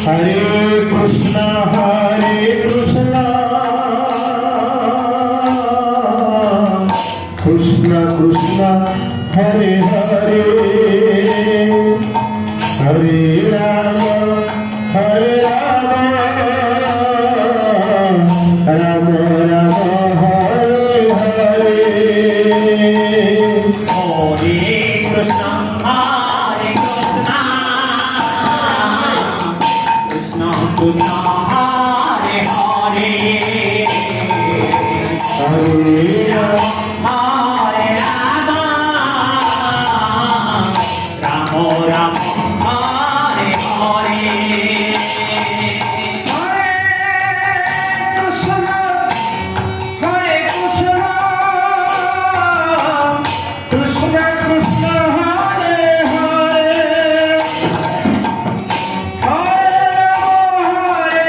Hare Krishna Krishna Krishna Hare Hare Hare Rama Hare Rama Rama Rama Hare Hare Hare Krishna Krishna Krishna